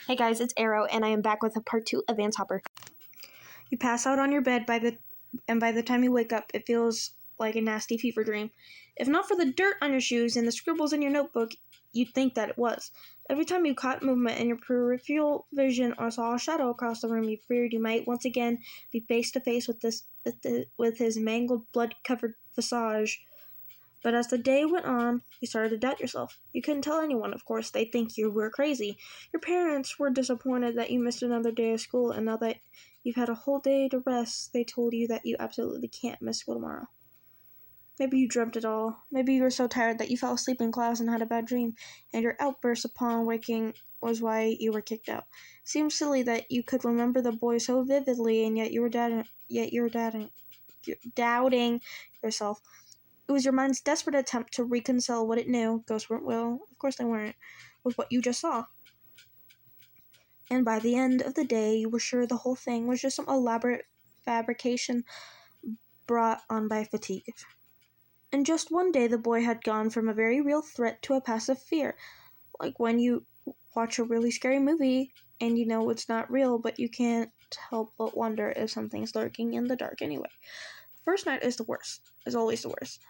Hey guys, it's Arrow, and I am back with a part 2 of Vance Hopper. You pass out on your bed by the time you wake up, it feels like a nasty fever dream. If not for the dirt on your shoes and the scribbles in your notebook, you'd think that it was. Every time you caught movement in your peripheral vision or saw a shadow across the room, you feared you might once again be face to face with his mangled, blood-covered visage. But as the day went on, you started to doubt yourself. You couldn't tell anyone, of course. They'd think you were crazy. Your parents were disappointed that you missed another day of school, and now that you've had a whole day to rest, they told you that you absolutely can't miss school tomorrow. Maybe you dreamt it all. Maybe you were so tired that you fell asleep in class and had a bad dream, and your outburst upon waking was why you were kicked out. It seems silly that you could remember the boy so vividly, and yet you were doubting yourself. It was your mind's desperate attempt to reconcile what it knew, ghosts weren't real, of course they weren't, with what you just saw. And by the end of the day, you were sure the whole thing was just some elaborate fabrication brought on by fatigue. In just one day, the boy had gone from a very real threat to a passive fear, like when you watch a really scary movie and you know it's not real, but you can't help but wonder if something's lurking in the dark anyway. The first night is always the worst.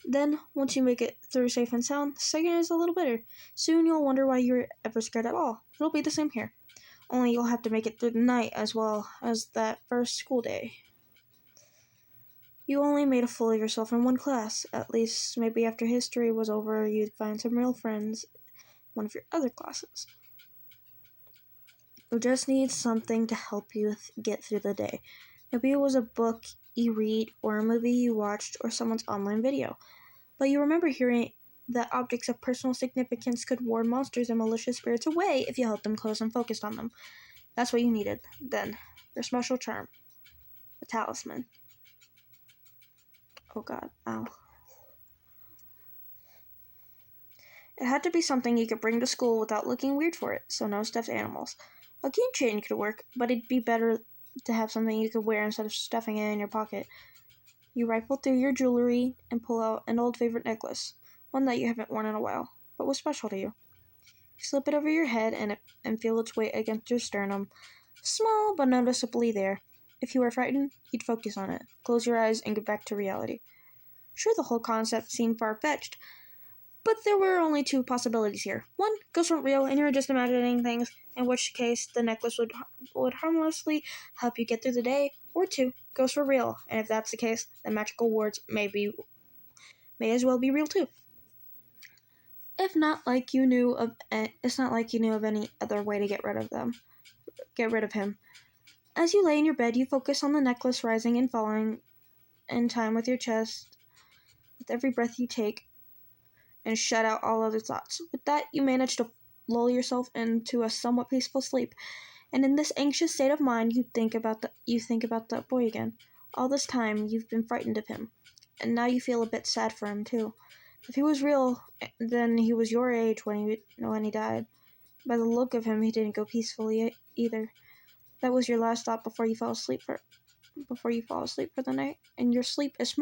Then, once you make it through safe and sound, the second is a little better. Soon you'll wonder why you were ever scared at all. It'll be the same here. Only you'll have to make it through the night as well as that first school day. You only made a fool of yourself in one class. At least, maybe after history was over, you'd find some real friends in one of your other classes. You just need something to help you get through the day. Maybe it was a book you read, or a movie you watched, or someone's online video. But you remember hearing that objects of personal significance could warn monsters and malicious spirits away if you held them close and focused on them. That's what you needed, then. Your special charm. The talisman. Oh god, ow. It had to be something you could bring to school without looking weird for it, so no stuffed animals. A keychain could work, but it'd be better to have something you could wear instead of stuffing it in your pocket. You rifle through your jewelry and pull out an old favorite necklace, one that you haven't worn in a while, but was special to you. You slip it over your head and feel its weight against your sternum, small but noticeably there. If you were frightened, you'd focus on it, close your eyes, and get back to reality. Sure, the whole concept seemed far-fetched, but there were only two possibilities here. One, ghosts weren't real and you were just imagining things, in which case the necklace would harmlessly help you get through the day. Or two, ghosts were real, and if that's the case, the magical wards may as well be real too. It's not like you knew of any other way to get rid of him. As you lay in your bed, you focus on the necklace rising and falling in time with your chest, with every breath you take, and shut out all other thoughts. With that, you manage to lull yourself into a somewhat peaceful sleep, and in this anxious state of mind, you think about that boy again. All this time, you've been frightened of him, and now you feel a bit sad for him too. If he was real, then he was your age when he died. By the look of him, he didn't go peacefully either. That was your last thought before you fall asleep for the night, and your sleep is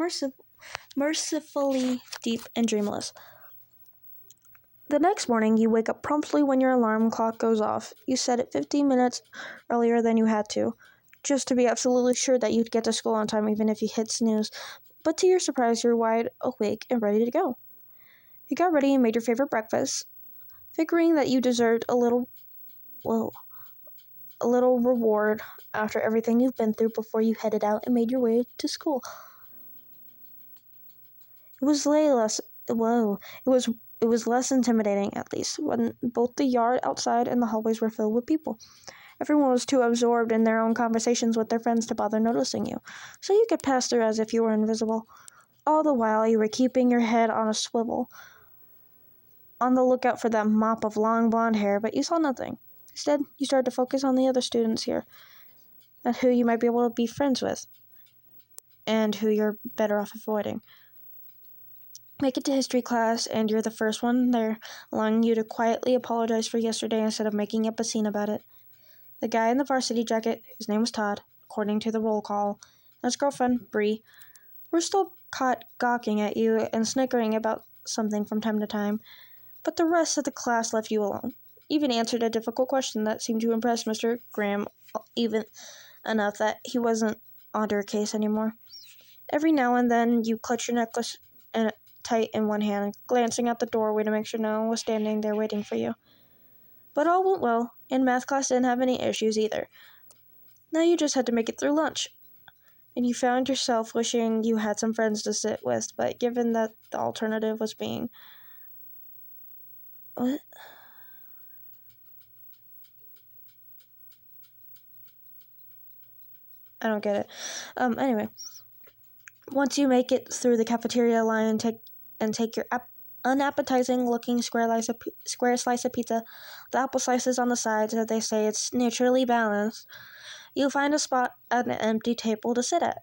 mercifully deep and dreamless. The next morning, you wake up promptly when your alarm clock goes off. You set it 15 minutes earlier than you had to, just to be absolutely sure that you'd get to school on time even if you hit snooze. But to your surprise, you're wide awake and ready to go. You got ready and made your favorite breakfast, figuring that you deserved a little reward after everything you've been through before you headed out and made your way to school. It was less intimidating, at least, when both the yard outside and the hallways were filled with people. Everyone was too absorbed in their own conversations with their friends to bother noticing you, so you could pass through as if you were invisible. All the while, you were keeping your head on a swivel, on the lookout for that mop of long blonde hair, but you saw nothing. Instead, you started to focus on the other students here, and who you might be able to be friends with, and who you're better off avoiding. Make it to history class, and you're the first one there, allowing you to quietly apologize for yesterday instead of making up a scene about it. The guy in the varsity jacket, whose name was Todd, according to the roll call, and his girlfriend, Bree, were still caught gawking at you and snickering about something from time to time, but the rest of the class left you alone. even answered a difficult question that seemed to impress Mr. Graham even enough that he wasn't onto her case anymore. Every now and then you clutch your necklace tight in one hand, glancing out the doorway to make sure no one was standing there waiting for you. But all went well, and math class didn't have any issues either. Now you just had to make it through lunch. And you found yourself wishing you had some friends to sit with, but given that the alternative was being... What? I don't get it. Anyway. Once you make it through the cafeteria line and take your unappetizing-looking square slice of pizza, the apple slices on the sides, as they say it's naturally balanced, you'll find a spot at an empty table to sit at.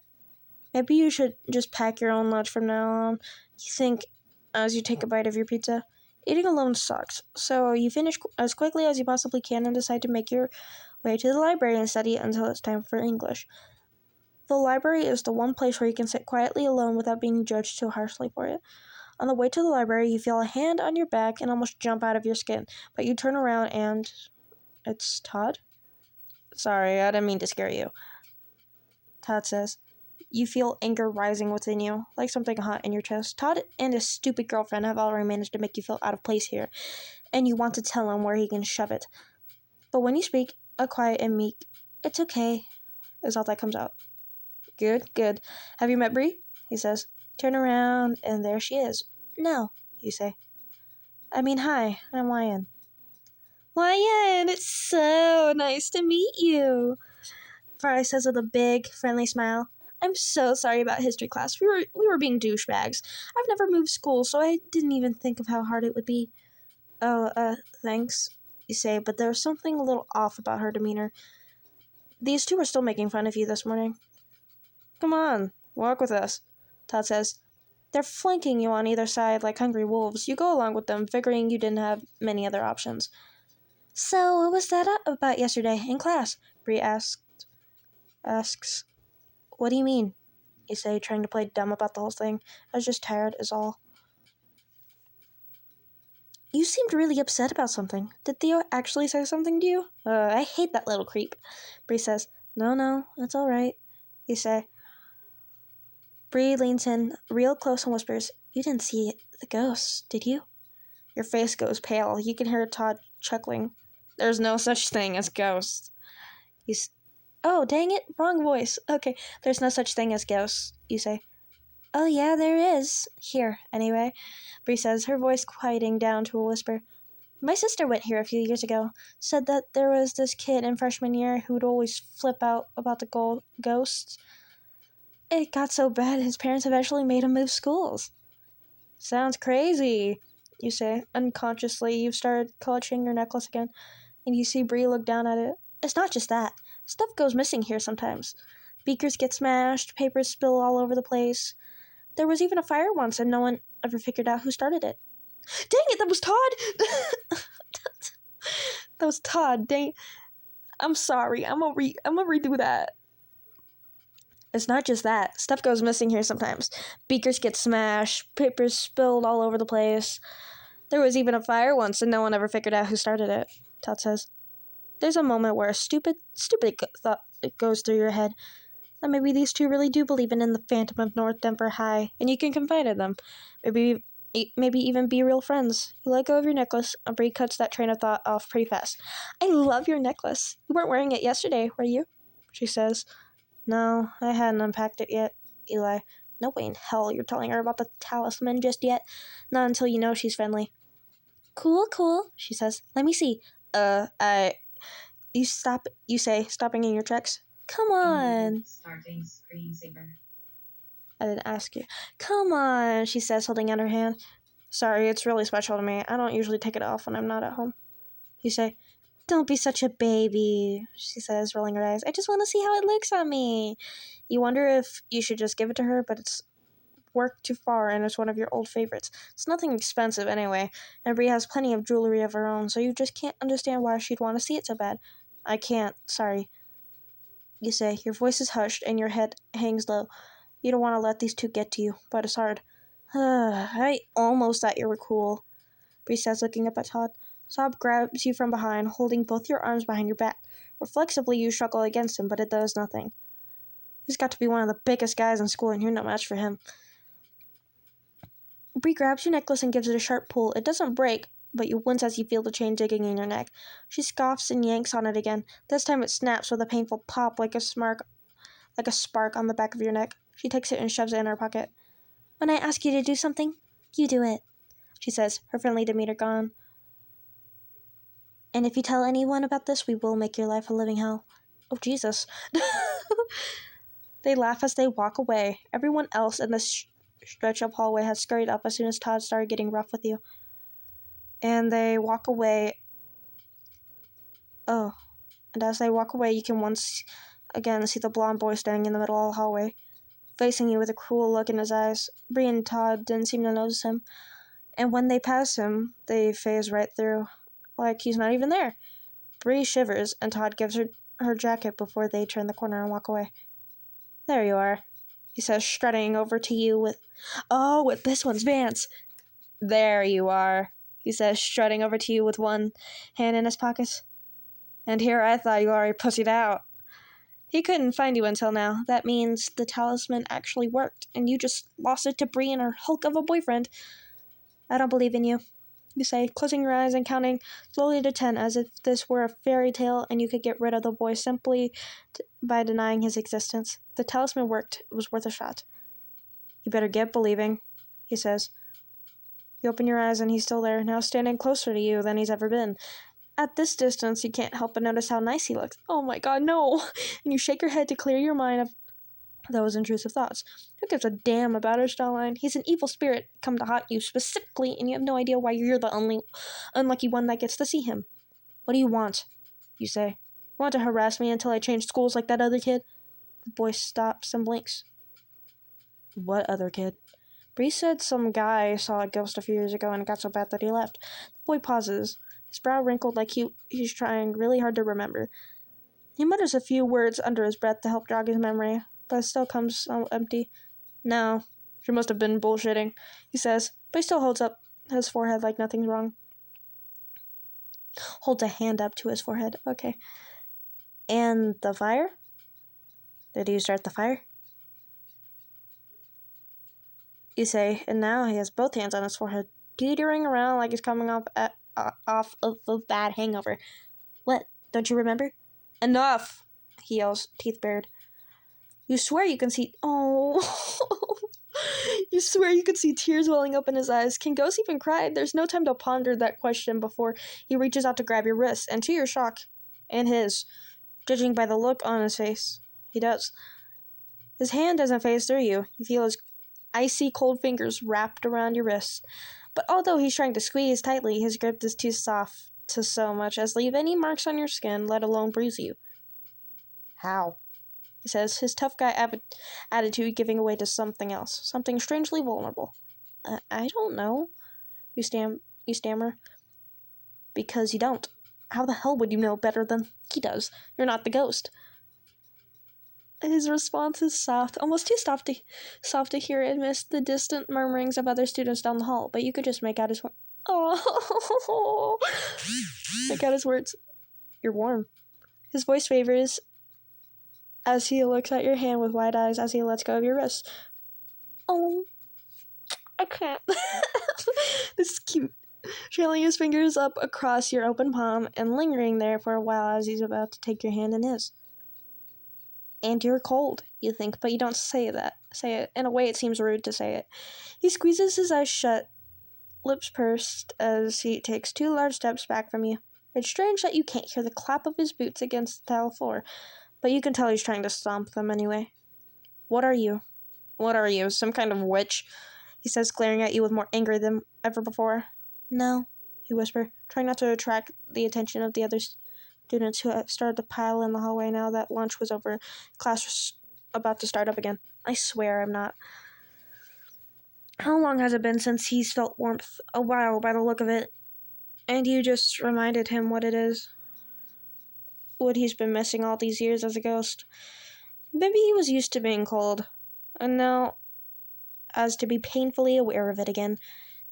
Maybe you should just pack your own lunch from now on, you think, as you take a bite of your pizza. Eating alone sucks, so you finish as quickly as you possibly can and decide to make your way to the library and study until it's time for English. The library is the one place where you can sit quietly alone without being judged too harshly for it. On the way to the library, you feel a hand on your back and almost jump out of your skin, but you turn around and... It's Todd? Sorry, I didn't mean to scare you. Todd says. You feel anger rising within you, like something hot in your chest. Todd and his stupid girlfriend have already managed to make you feel out of place here, and you want to tell him where he can shove it. But when you speak, a quiet and meek, "It's okay," is all that comes out. Good. Have you met Bree? He says. Turn around, and there she is. No, you say. I mean, hi, I'm Wyan. Wyan, it's so nice to meet you, Fry says with a big, friendly smile. I'm so sorry about history class. We were being douchebags. I've never moved school, so I didn't even think of how hard it would be. Oh, thanks, you say, but there's something a little off about her demeanor. These two are still making fun of you this morning. Come on, walk with us, Todd says. They're flanking you on either side like hungry wolves. You go along with them, figuring you didn't have many other options. So, what was that about yesterday in class? Bree asks. What do you mean? You say, trying to play dumb about the whole thing. I was just tired, is all. You seemed really upset about something. Did Theo actually say something to you? I hate that little creep. Bree says. No, it's all right. You say. Bree leans in real close and whispers, You didn't see the ghost, did you? Your face goes pale. You can hear Todd chuckling. There's no such thing as ghosts. Oh, dang it, wrong voice. Okay, there's no such thing as ghosts, you say. Oh, yeah, there is. Here, anyway, Bree says, her voice quieting down to a whisper. My sister went here a few years ago. Said that there was this kid in freshman year who'd always flip out about the ghosts. It got so bad his parents eventually made him move schools. Sounds crazy, you say. Unconsciously, you've started clutching your necklace again, and you see Bree look down at it. It's not just that. Stuff goes missing here sometimes. Beakers get smashed, papers spill all over the place. There was even a fire once, and no one ever figured out who started it. Dang it, that was Todd! That was Todd, dang. I'm sorry, I'm gonna redo that. It's not just that. Stuff goes missing here sometimes. Beakers get smashed, papers spilled all over the place. There was even a fire once, and no one ever figured out who started it, Todd says. There's a moment where a stupid thought goes through your head. That maybe these two really do believe in the Phantom of North Denver High, and you can confide in them. Maybe even be real friends. You let go of your necklace, and Bree cuts that train of thought off pretty fast. I love your necklace. You weren't wearing it yesterday, were you? She says. No, I hadn't unpacked it yet, Eli. No way in hell you're telling her about the talisman just yet. Not until you know she's friendly. Cool, she says. Let me see. You say, stopping in your tracks. Come on. Starting screensaver. I didn't ask you. Come on, she says, holding out her hand. Sorry, it's really special to me. I don't usually take it off when I'm not at home. You say, don't be such a baby, she says, rolling her eyes. I just want to see how it looks on me. You wonder if you should just give it to her, but it's worked too far, and it's one of your old favorites. It's nothing expensive anyway, and Bree has plenty of jewelry of her own, so you just can't understand why she'd want to see it so bad. I can't, sorry. You say, your voice is hushed, and your head hangs low. You don't want to let these two get to you, but it's hard. I almost thought you were cool, Bree says, looking up at Todd. Sob grabs you from behind, holding both your arms behind your back. Reflexively, you struggle against him, but it does nothing. He's got to be one of the biggest guys in school, and you're no match for him. Bree grabs your necklace and gives it a sharp pull. It doesn't break, but you wince as you feel the chain digging in your neck. She scoffs and yanks on it again. This time it snaps with a painful pop like a spark on the back of your neck. She takes it and shoves it in her pocket. When I ask you to do something, you do it, she says, her friendly demeanor gone. And if you tell anyone about this, we will make your life a living hell. Oh, Jesus. They laugh as they walk away. Everyone else in the stretch-up hallway has scurried up as soon as Todd started getting rough with you. And they walk away. Oh. And as they walk away, you can once again see the blonde boy standing in the middle of the hallway, facing you with a cruel look in his eyes. Bree and Todd didn't seem to notice him. And when they pass him, they phase right through, like he's not even there. Bree shivers, and Todd gives her jacket before they turn the corner and walk away. There you are, he says, strutting over to you with... Oh, with this one's Vance. There you are, he says, strutting over to you with one hand in his pocket. And here I thought you already pussied out. He couldn't find you until now. That means the talisman actually worked, and you just lost it to Bree and her hulk of a boyfriend. I don't believe in you, you say, closing your eyes and counting slowly to 10 as if this were a fairy tale and you could get rid of the boy simply by denying his existence. If the talisman worked, it was worth a shot. You better get believing, he says. You open your eyes and he's still there, now standing closer to you than he's ever been. At this distance, you can't help but notice how nice he looks. Oh my god, no! And you shake your head to clear your mind of those intrusive thoughts. Who gives a damn about our jawline? He's an evil spirit come to haunt you specifically, and you have no idea why you're the only unlucky one that gets to see him. What do you want? You say. You want to harass me until I change schools like that other kid? The boy stops and blinks. What other kid? Bree said some guy saw a ghost a few years ago and it got so bad that he left. The boy pauses, his brow wrinkled like he's trying really hard to remember. He mutters a few words under his breath to help jog his memory, but it still comes so empty. No, she must have been bullshitting, he says, but he still holds up his forehead like nothing's wrong. Holds a hand up to his forehead. Okay. And the fire? Did you start the fire? You say, and now he has both hands on his forehead, teetering around like he's coming off of a bad hangover. What? Don't you remember? Enough! He yells, teeth bared. You swear you can see... Oh... You swear you could see tears welling up in his eyes. Can ghosts even cry? There's no time to ponder that question before he reaches out to grab your wrist, and to your shock, and his, judging by the look on his face, he does. His hand doesn't phase through you. You feel his icy cold fingers wrapped around your wrist. But although he's trying to squeeze tightly, his grip is too soft to so much as leave any marks on your skin, let alone bruise you. How? He says, his tough guy attitude giving way to something else, something strangely vulnerable. I don't know, you stammer. Because you don't. How the hell would you know better than he does? You're not the ghost. His response is soft, almost too soft to hear amidst the distant murmurings of other students down the hall, but you could just make out his words. Oh, make out his words. You're warm. His voice favors as he looks at your hand with wide eyes as he lets go of your wrist. Oh, I can't. This is cute. Trailing his fingers up across your open palm and lingering there for a while as he's about to take your hand in his. And you're cold, you think, but you don't say it. In a way, it seems rude to say it. He squeezes his eyes shut, lips pursed, as he takes 2 large steps back from you. It's strange that you can't hear the clap of his boots against the tile floor, but you can tell he's trying to stomp them anyway. What are you? What are you, some kind of witch? He says, glaring at you with more anger than ever before. No, you whisper, trying not to attract the attention of the other students who have started to pile in the hallway now that lunch was over. Class was about to start up again. I swear I'm not. How long has it been since he's felt warmth? A while, by the look of it. And you just reminded him what it is. What he's been missing all these years as a ghost. Maybe he was used to being cold. And now, as to be painfully aware of it again.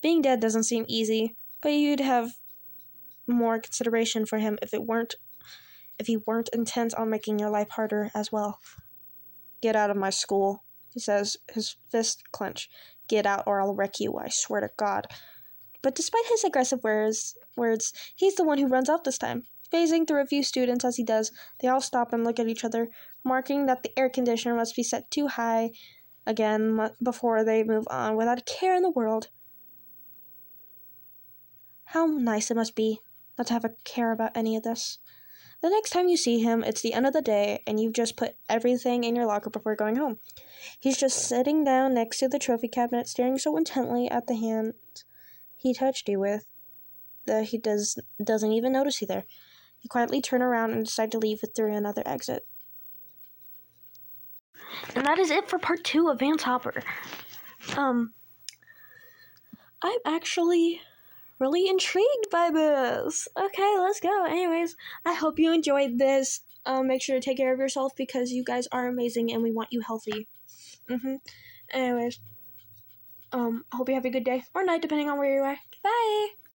Being dead doesn't seem easy, but you'd have more consideration for him if he weren't intent on making your life harder as well. Get out of my school, he says, his fists clench. Get out or I'll wreck you, I swear to God. But despite his aggressive words, he's the one who runs off this time. Phasing through a few students as he does, they all stop and look at each other, marking that the air conditioner must be set too high again before they move on without a care in the world. How nice it must be not to have a care about any of this. The next time you see him, it's the end of the day, and you've just put everything in your locker before going home. He's just sitting down next to the trophy cabinet, staring so intently at the hand he touched you with that he doesn't even notice you there. You quietly turn around and decide to leave through another exit. And that is it for part 2 of Vance Hopper. I'm actually really intrigued by this. Okay, let's go. Anyways, I hope you enjoyed this. Make sure to take care of yourself because you guys are amazing and we want you healthy. Anyways, I hope you have a good day or night depending on where you are. Bye!